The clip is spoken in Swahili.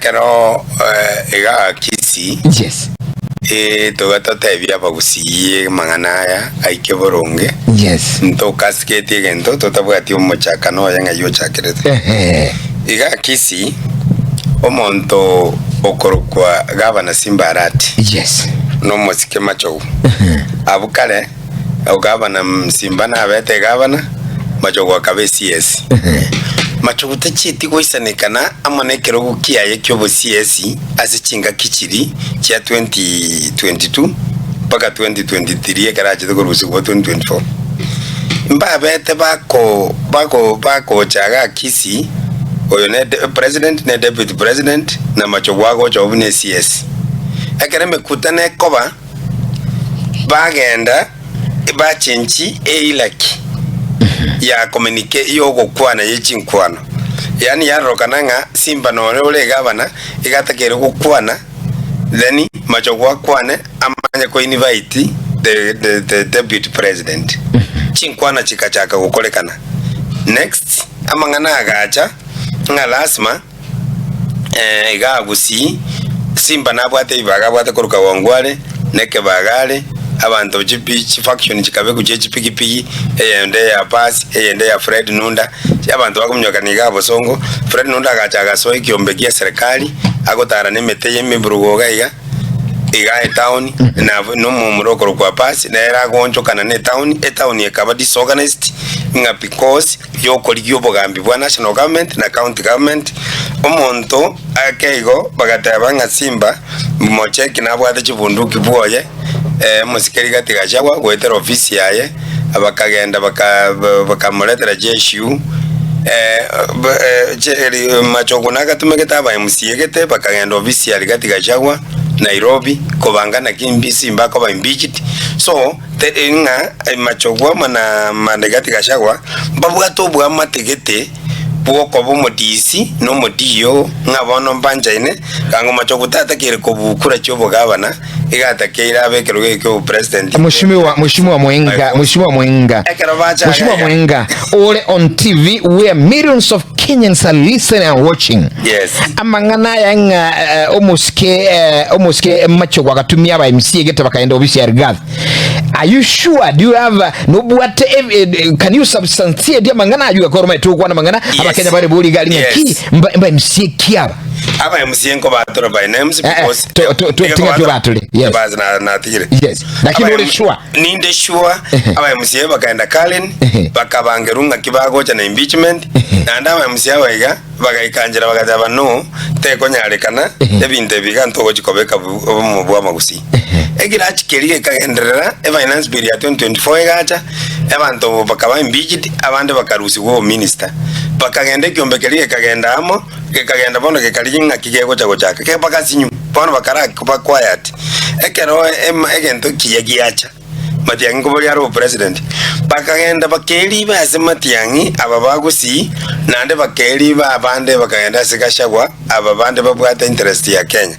Kero ega kisi. Yes. Togata tebia bagusiye manganaya aike boronge. Yes. Nto kaskete gento totabwati omochakano yanga yo chakerete. Ega kisi omonto okorokwa gavana Simbarati. Yes. No mosike macho. Abukale gavana Simbana abete gavana macho kwa kabesi yes. Macho utachiti kuisanekana amanekero gukiaye kyobo CS azichinga kichiri kya 2022 paka 2023 ekaraje tukurusi kwa 2024 mbabete bako chaga kisi oyo ne president ne deputy president na macho gwago chobu ne CS ekereme kutane koba bagenda ibachenchi eilaki ya communicate yo gukwana yichinkwano yani yarokananga Simba no ole gavana igatakere gukwana then macho gwakwane amanya ko invite the deputy president chinkwana chikachaka gukolekana next amangana agacha ngalasma igagusi Simba nabwate ibagabwate kuruka wangwale neke bagale abantu chipichi faction chikabe kuchechi piki eyende ya pass eyende ya Fred Nunda abantu bakumnyoka nigabo songo Fred Nunda agachaga so ikiombekea serikali agotara nemete yemibrugoga iga town na no mumuroko kwa pass na era gonchokana ne town ekaba disorganized nga because yokoligyo bogambi bwa national government na county government omonto akeigo bagatabanga Simba mocheki nabwate chibunduki bwoye musikeri gatigachagwa gwetera ofisi yaye abakagenda bakamuletera jeshu macho natumegeta aba MCA gete bakagenda ofisi ya gatigachagwa Nairobi kobangana kimbi Simba ko ba impeached so nga macho gwa mana gatigachagwa babuga tobwa mategete bwoko bomodisi no modiyo ngabono mbanjaine kango macho gutata kire kobukura cyo bogabana igata keira bekeruge ko president Mheshimiwa Mwenga ole on TV where millions of Kenyans are listening and watching. Yes. Amangana yanga omoske macho kwa katumia ba MCA geta bakaenda obisi ya. Are you sure? Do you have no what can you substantiate dia mangana ajua koroma tu kwa mangana abakenya bari buli gali ki mba MCA kiaba aba MCA ko batoro by names because to battle yes na tire yes lakini ule sure ninde sure aba MCA bakaenda Kalen bakabangerunga kibago cha na impeachment na ndaba MCA waiga bagayikanjira bagataba no teko nyarekana ebinte biganto gokikobeka mu bwa magusi egira chikeriye kagenderera finance bill ya 2024 gacha abantu bakaba impeached abandi bakarusi go minister bakagenda kyombekeriye kagenda amo kagenda bono kekalinga kigego chago chaka ke bakasinyu bono bakara kuba quiet ekero egento kiyagiacha matiangi ko bali aro president bakagenda bakeri base matiangi ababagusi nande bakeri ba bande bakagenda sikashagwa ababande babwata interest ya Kenya